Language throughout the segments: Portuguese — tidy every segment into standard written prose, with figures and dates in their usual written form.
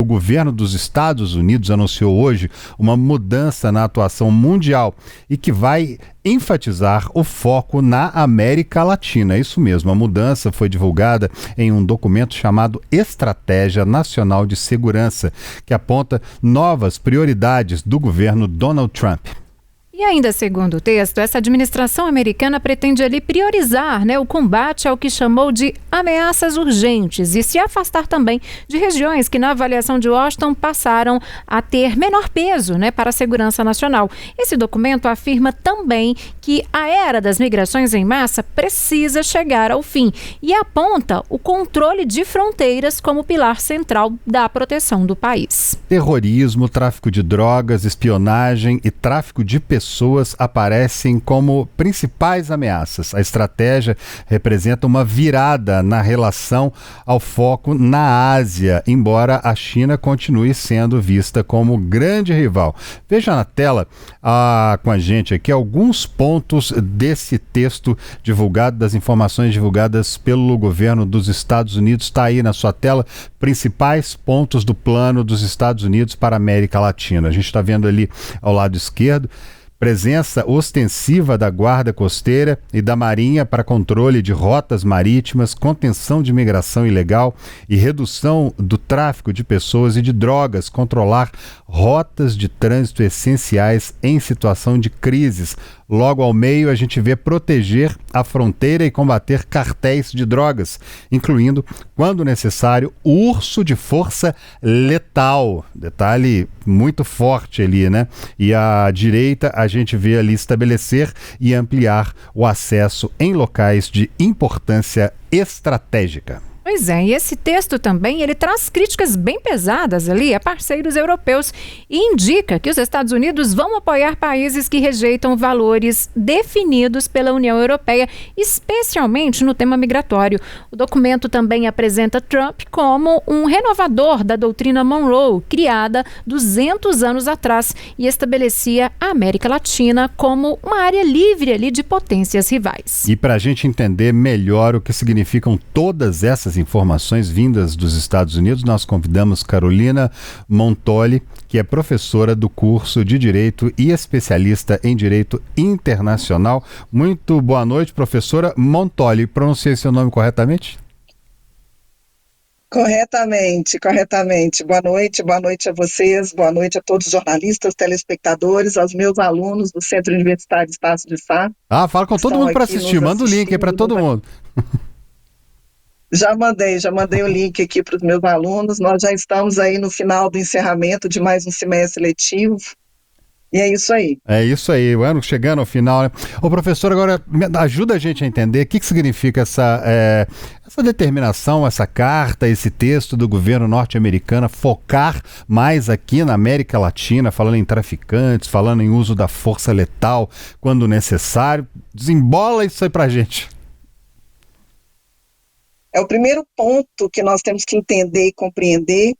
governo dos Estados Unidos anunciou hoje uma mudança na atuação mundial e que vai enfatizar o foco na América Latina. É isso mesmo, a mudança foi divulgada em um documento chamado Estratégia Nacional de Segurança, que aponta novas prioridades do governo Donald Trump. E ainda segundo o texto, essa administração americana pretende ali priorizar, o combate ao que chamou de ameaças urgentes e se afastar também de regiões que, na avaliação de Washington, passaram a ter menor peso, para a segurança nacional. Esse documento afirma também que a era das migrações em massa precisa chegar ao fim e aponta o controle de fronteiras como pilar central da proteção do país. Terrorismo, tráfico de drogas, espionagem e tráfico de pessoas aparecem como principais ameaças. A estratégia representa uma virada na relação ao foco na Ásia, embora a China continue sendo vista como grande rival. Veja na tela com a gente aqui alguns pontos desse texto divulgado, das informações divulgadas pelo governo dos Estados Unidos. Está aí na sua tela, principais pontos do plano dos Estados Unidos para a América Latina. A gente está vendo ali ao lado esquerdo presença ostensiva da Guarda Costeira e da Marinha para controle de rotas marítimas, contenção de migração ilegal e redução do tráfico de pessoas e de drogas, controlar rotas de trânsito essenciais em situação de crises. Logo ao meio, a gente vê proteger a fronteira e combater cartéis de drogas, incluindo, quando necessário, urso de força letal. Detalhe muito forte ali, E à direita, a gente vê ali estabelecer e ampliar o acesso em locais de importância estratégica. Pois é, e esse texto também, ele traz críticas bem pesadas ali a parceiros europeus e indica que os Estados Unidos vão apoiar países que rejeitam valores definidos pela União Europeia, especialmente no tema migratório. O documento também apresenta Trump como um renovador da doutrina Monroe, criada 200 anos atrás, e estabelecia a América Latina como uma área livre ali de potências rivais. E para a gente entender melhor o que significam todas essas informações vindas dos Estados Unidos, nós convidamos Carolina Montoli, que é professora do curso de Direito e especialista em Direito Internacional. Muito boa noite, professora Montoli. Pronunciei seu nome corretamente? Corretamente. Boa noite a vocês, boa noite a todos os jornalistas, telespectadores, aos meus alunos do Centro Universitário Estácio de Sá. Fala com todo mundo para assistir, manda o link aí para todo mundo. Já mandei o link aqui para os meus alunos. Nós já estamos aí no final do encerramento de mais um semestre letivo. E é isso aí. É isso aí, o ano chegando ao final. Ô professor, agora ajuda a gente a entender o que significa essa determinação, essa carta, esse texto do governo norte-americano focar mais aqui na América Latina, falando em traficantes, falando em uso da força letal quando necessário. Desembola isso aí pra gente. É o primeiro ponto que nós temos que entender e compreender,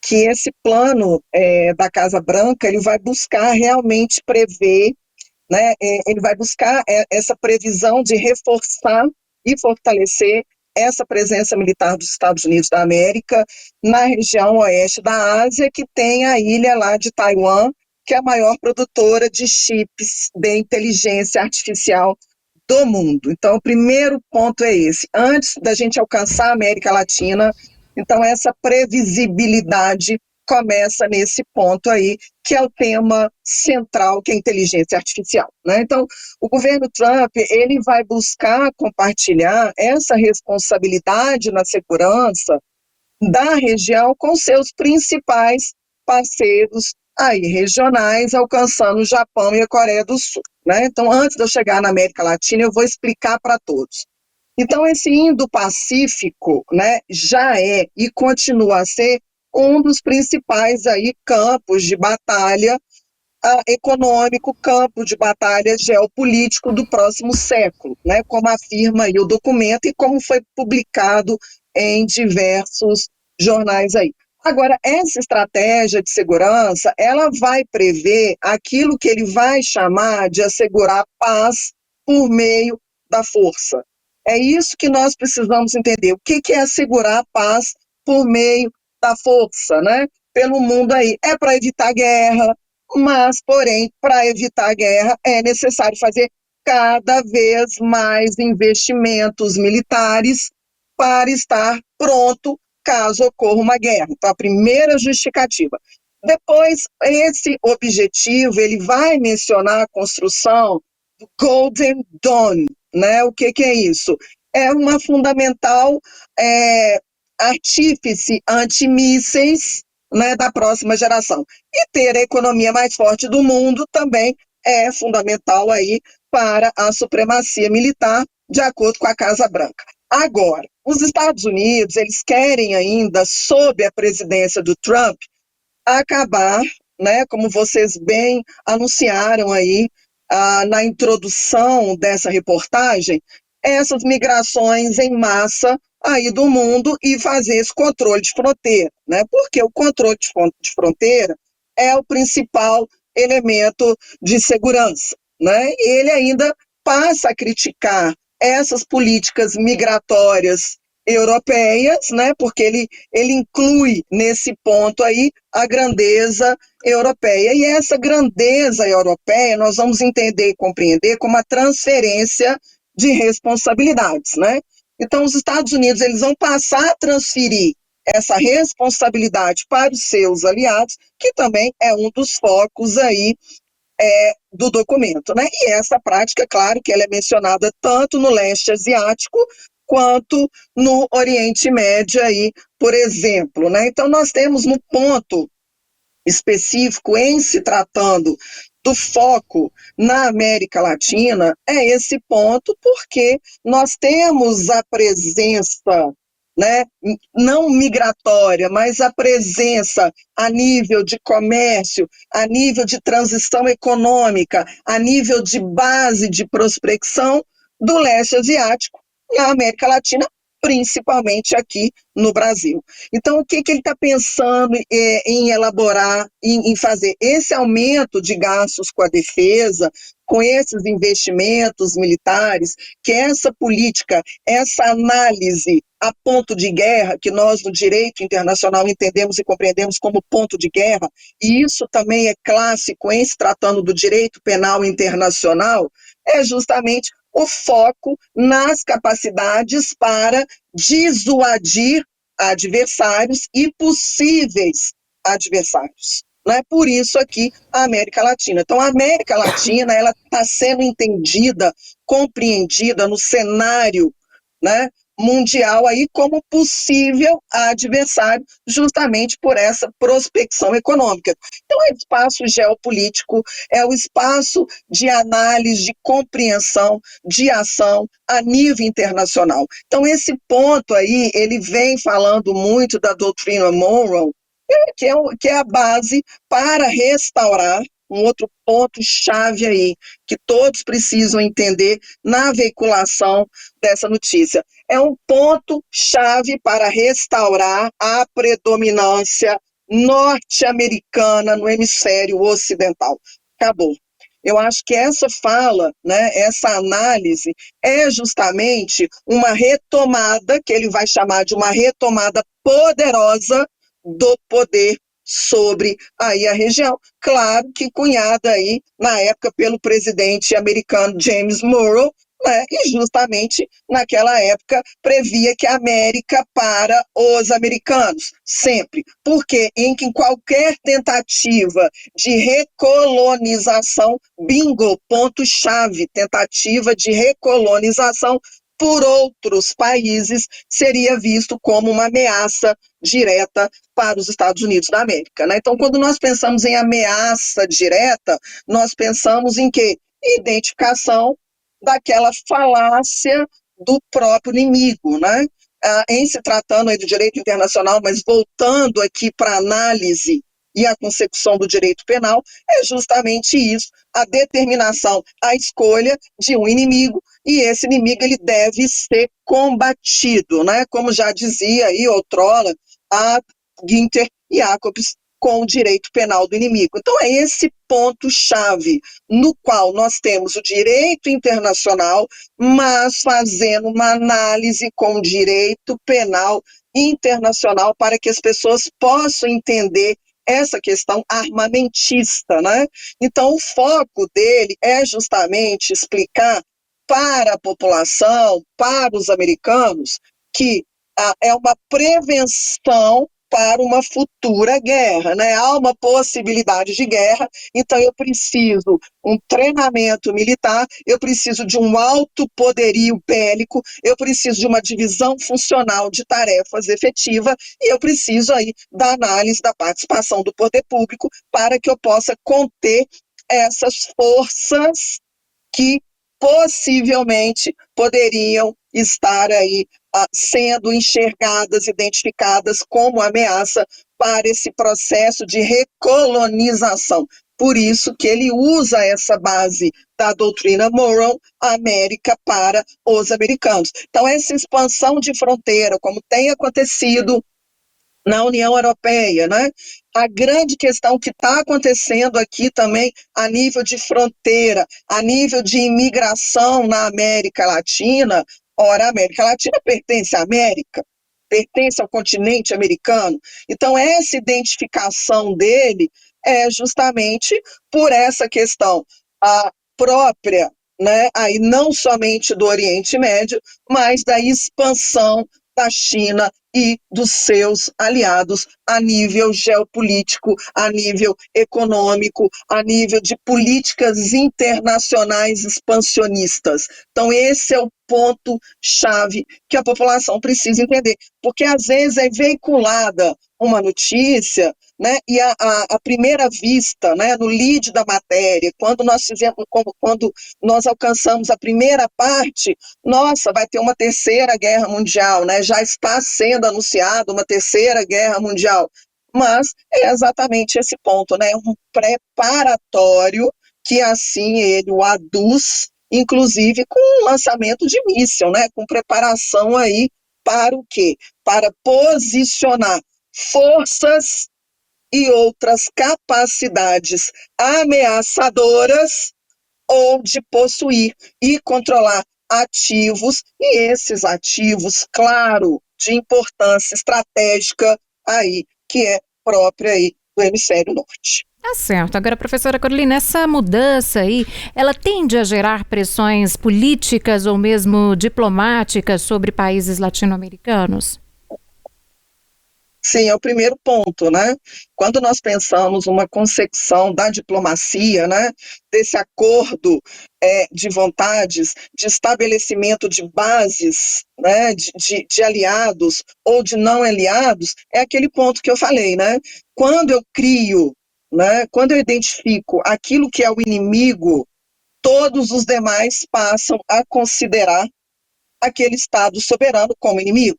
que esse plano da Casa Branca, ele vai buscar realmente prever, ele vai buscar essa previsão de reforçar e fortalecer essa presença militar dos Estados Unidos da América na região oeste da Ásia, que tem a ilha lá de Taiwan, que é a maior produtora de chips de inteligência artificial do mundo. Então, o primeiro ponto é esse. Antes da gente alcançar a América Latina, então essa previsibilidade começa nesse ponto aí, que é o tema central, que é a inteligência artificial, Então, o governo Trump, ele vai buscar compartilhar essa responsabilidade na segurança da região com seus principais parceiros aí regionais, alcançando o Japão e a Coreia do Sul, Então, antes de eu chegar na América Latina, eu vou explicar para todos. Então, esse Indo-Pacífico, já é e continua a ser um dos principais aí campos de batalha econômico, campo de batalha geopolítico do próximo século, como afirma aí o documento e como foi publicado em diversos jornais aí. Agora, essa estratégia de segurança, ela vai prever aquilo que ele vai chamar de assegurar paz por meio da força. É isso que nós precisamos entender. O que é assegurar paz por meio da força, pelo mundo aí. É para evitar guerra, mas, porém, para evitar guerra é necessário fazer cada vez mais investimentos militares para estar pronto caso ocorra uma guerra. Então, a primeira justificativa. Depois, esse objetivo, ele vai mencionar a construção do Golden Dawn, né? O que é isso? É uma fundamental artífice antimísseis, né, da próxima geração. E ter a economia mais forte do mundo também é fundamental aí para a supremacia militar, de acordo com a Casa Branca. Agora, os Estados Unidos, eles querem ainda, sob a presidência do Trump, acabar, né, como vocês bem anunciaram aí na introdução dessa reportagem, essas migrações em massa aí do mundo e fazer esse controle de fronteira, né? Porque o controle de fronteira é o principal elemento de segurança, né? E ele ainda passa a criticar essas políticas migratórias europeias, né? Porque ele inclui nesse ponto aí a grandeza europeia. E essa grandeza europeia nós vamos entender e compreender como a transferência de responsabilidades, né? Então, os Estados Unidos, eles vão passar a transferir essa responsabilidade para os seus aliados, que também é um dos focos aí do documento, né? E essa prática, claro, que ela é mencionada tanto no leste asiático quanto no Oriente Médio aí, por exemplo, né? Então, nós temos no ponto específico, em se tratando do foco na América Latina, é esse ponto, porque nós temos a presença, né, não migratória, mas a presença a nível de comércio, a nível de transição econômica, a nível de base de prospecção do leste asiático na América Latina, principalmente aqui no Brasil. Então, o que ele está pensando em elaborar, em fazer? Esse aumento de gastos com a defesa, com esses investimentos militares, que essa política, essa análise a ponto de guerra, que nós no direito internacional entendemos e compreendemos como ponto de guerra, e isso também é clássico em se tratando do direito penal internacional, é justamente o foco nas capacidades para dissuadir adversários e possíveis adversários. Né? Por isso aqui a América Latina. Então a América Latina ela está sendo entendida, compreendida no cenário, né, mundial aí como possível adversário, justamente por essa prospecção econômica. Então é o espaço geopolítico, é o espaço de análise, de compreensão, de ação a nível internacional. Então esse ponto aí, ele vem falando muito da doutrina Monroe, que é a base para restaurar um outro ponto-chave aí, que todos precisam entender na veiculação dessa notícia. É um ponto-chave para restaurar a predominância norte-americana no hemisfério ocidental. Acabou. Eu acho que essa fala, né, essa análise, é justamente uma retomada, que ele vai chamar de uma retomada poderosa do poder sobre aí a região. Claro que cunhada aí, na época, pelo presidente americano James Monroe, né, e justamente naquela época previa que a América para os americanos, sempre. Porque em qualquer tentativa de recolonização, bingo, ponto-chave, tentativa de recolonização por outros países, seria visto como uma ameaça direta para os Estados Unidos da América. Né? Então, quando nós pensamos em ameaça direta, nós pensamos em quê? Identificação daquela falácia do próprio inimigo, né? Em se tratando aí do direito internacional, mas voltando aqui para a análise e a consecução do direito penal, é justamente isso, a determinação, a escolha de um inimigo, e esse inimigo ele deve ser combatido, né? Como já dizia aí outrora a Günther Jacobs com o direito penal do inimigo. Então é esse ponto-chave no qual nós temos o direito internacional, mas fazendo uma análise com o direito penal internacional para que as pessoas possam entender essa questão armamentista, né? Então, o foco dele é justamente explicar para a população, para os americanos, que é uma prevenção para uma futura guerra, né? Há uma possibilidade de guerra, então eu preciso um treinamento militar, eu preciso de um alto poderio bélico, eu preciso de uma divisão funcional de tarefas efetiva e eu preciso aí da análise da participação do poder público para que eu possa conter essas forças que possivelmente poderiam estar aí sendo enxergadas, identificadas como ameaça para esse processo de recolonização. Por isso que ele usa essa base da doutrina Monroe, a América para os americanos. Então, essa expansão de fronteira, como tem acontecido na União Europeia, né? A grande questão que está acontecendo aqui também a nível de fronteira, a nível de imigração na América Latina. Ora, a América Latina pertence à América, pertence ao continente americano. Então, essa identificação dele é justamente por essa questão a própria, né, aí não somente do Oriente Médio, mas da expansão da China e dos seus aliados a nível geopolítico, a nível econômico, a nível de políticas internacionais expansionistas. Então, esse é o ponto-chave que a população precisa entender, porque às vezes é veiculada uma notícia, né, e a primeira vista, né, no lead da matéria, quando nós alcançamos a primeira parte, nossa, vai ter uma terceira guerra mundial, né? Já está sendo anunciada uma terceira guerra mundial. Mas é exatamente esse ponto, né? Um preparatório que assim ele o aduz, inclusive com o lançamento de míssil, né? Com preparação aí para o quê? Para posicionar forças e outras capacidades ameaçadoras ou de possuir e controlar ativos, e esses ativos, claro, de importância estratégica aí, que é própria aí do hemisfério norte. Tá certo. Agora, professora Carolina, essa mudança aí, ela tende a gerar pressões políticas ou mesmo diplomáticas sobre países latino-americanos? Sim, é o primeiro ponto, né? Quando nós pensamos uma concepção da diplomacia, né, desse acordo de vontades, de estabelecimento de bases, né, de aliados ou de não aliados, é aquele ponto que eu falei, né? Quando eu crio, né, quando eu identifico aquilo que é o inimigo, todos os demais passam a considerar aquele Estado soberano como inimigo,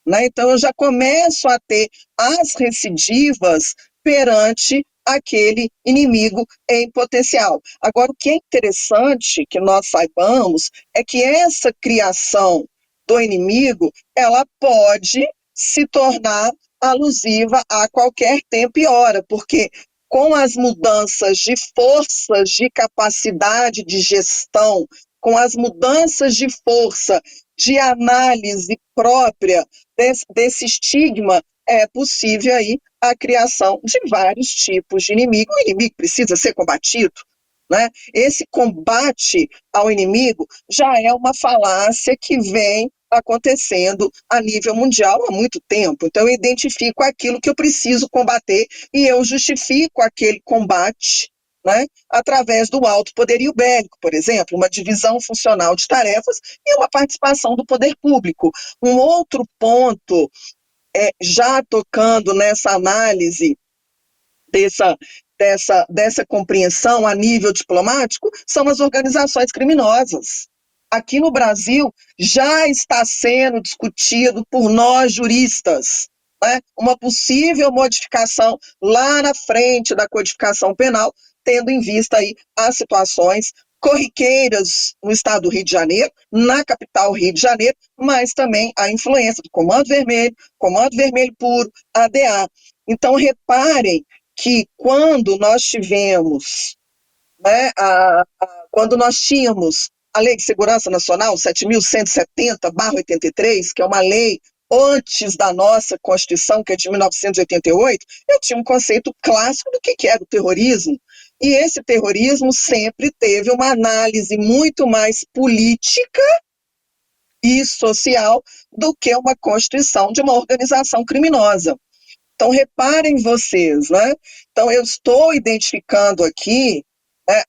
né? Então, eu já começo a ter as recidivas perante aquele inimigo em potencial. Agora, o que é interessante que nós saibamos é que essa criação do inimigo, ela pode se tornar alusiva a qualquer tempo e hora, porque com as mudanças de forças, de capacidade de gestão, com as mudanças de força de análise própria desse estigma, é possível aí a criação de vários tipos de inimigo. O inimigo precisa ser combatido, né? Esse combate ao inimigo já é uma falácia que vem acontecendo a nível mundial há muito tempo. Então, eu identifico aquilo que eu preciso combater e eu justifico aquele combate, né, através do alto poderio bélico, por exemplo, uma divisão funcional de tarefas e uma participação do poder público. Um outro ponto, já tocando nessa análise dessa compreensão a nível diplomático, são as organizações criminosas. Aqui no Brasil já está sendo discutido por nós juristas, né, uma possível modificação lá na frente da codificação penal, tendo em vista aí as situações corriqueiras no estado do Rio de Janeiro, na capital Rio de Janeiro, mas também a influência do Comando Vermelho Puro, ADA. Então, reparem que quando nós tivemos, né, quando nós tínhamos a Lei de Segurança Nacional 7.170/83, que é uma lei antes da nossa Constituição, que é de 1988, eu tinha um conceito clássico do que era o terrorismo. E esse terrorismo sempre teve uma análise muito mais política e social do que uma constituição de uma organização criminosa. Então, reparem vocês, né? Então, eu estou identificando aqui,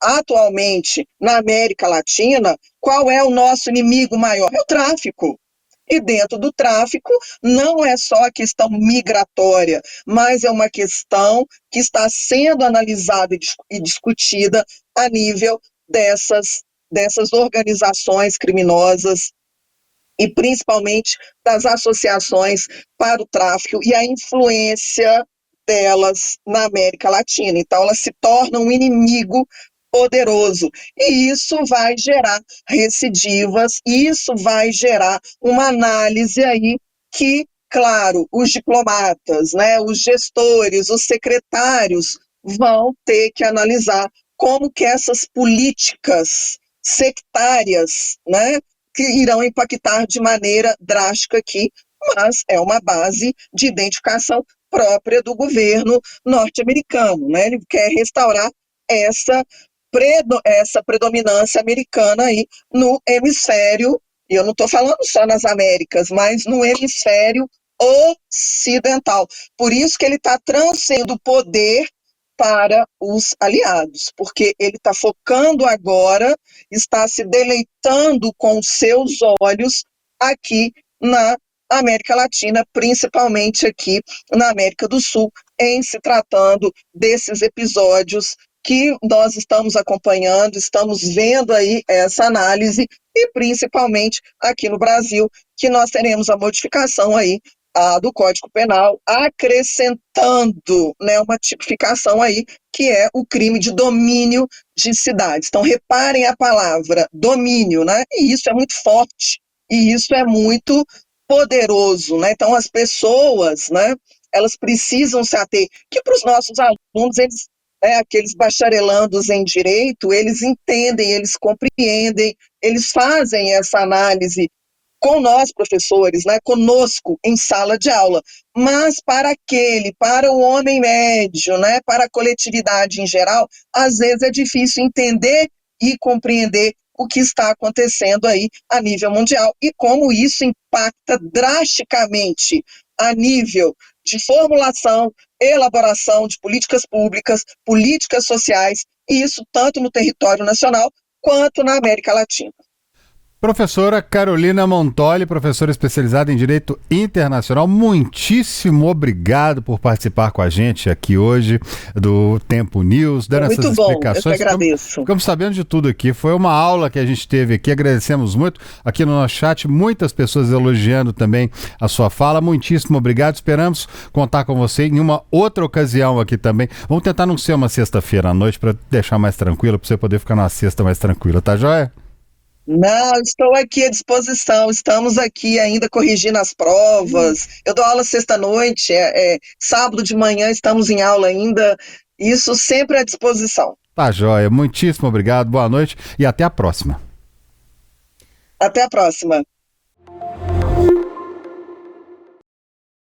atualmente, na América Latina, qual é o nosso inimigo maior? É o tráfico. E dentro do tráfico, não é só a questão migratória, mas é uma questão que está sendo analisada e discutida a nível dessas organizações criminosas e principalmente das associações para o tráfico e a influência delas na América Latina. Então, elas se tornam um inimigo poderoso, e isso vai gerar recidivas, isso vai gerar uma análise aí que, claro, os diplomatas, né, os gestores, os secretários vão ter que analisar como que essas políticas sectárias, né, que irão impactar de maneira drástica aqui, mas é uma base de identificação própria do governo norte-americano, né? Ele quer restaurar essa predominância americana aí no hemisfério, e eu não estou falando só nas Américas, mas no hemisfério ocidental. Por isso que ele está transferindo poder para os aliados, porque ele está focando agora, está se deleitando com seus olhos aqui na América Latina, principalmente aqui na América do Sul, em se tratando desses episódios que nós estamos acompanhando, estamos vendo aí essa análise, e principalmente aqui no Brasil, que nós teremos a modificação aí do Código Penal, acrescentando, né, uma tipificação aí, que é o crime de domínio de cidades. Então, reparem a palavra domínio, né? E isso é muito forte, e isso é muito poderoso, né? Então, as pessoas, né, elas precisam se ater, que para os nossos alunos, eles, aqueles bacharelandos em direito, eles entendem, eles compreendem, eles fazem essa análise com nós, professores, né, conosco em sala de aula, mas para o homem médio, né, para a coletividade em geral, às vezes é difícil entender e compreender o que está acontecendo aí a nível mundial e como isso impacta drasticamente a nível de formulação, elaboração de políticas públicas, políticas sociais, e isso tanto no território nacional quanto na América Latina. Professora Carolina Montoli, professora especializada em Direito Internacional, muitíssimo obrigado por participar com a gente aqui hoje do Tempo News, dando essas explicações. Eu que agradeço. Ficamos sabendo de tudo aqui, foi uma aula que a gente teve aqui, agradecemos muito. Aqui no nosso chat, muitas pessoas elogiando também a sua fala, muitíssimo obrigado, esperamos contar com você em uma outra ocasião aqui também. Vamos tentar não ser uma sexta-feira à noite para deixar mais tranquilo, para você poder ficar numa sexta mais tranquila, tá joia? Não, estou aqui à disposição, estamos aqui ainda corrigindo as provas, eu dou aula sexta-noite, sábado de manhã estamos em aula ainda, isso sempre à disposição. Tá joia, muitíssimo obrigado, boa noite e até a próxima. Até a próxima.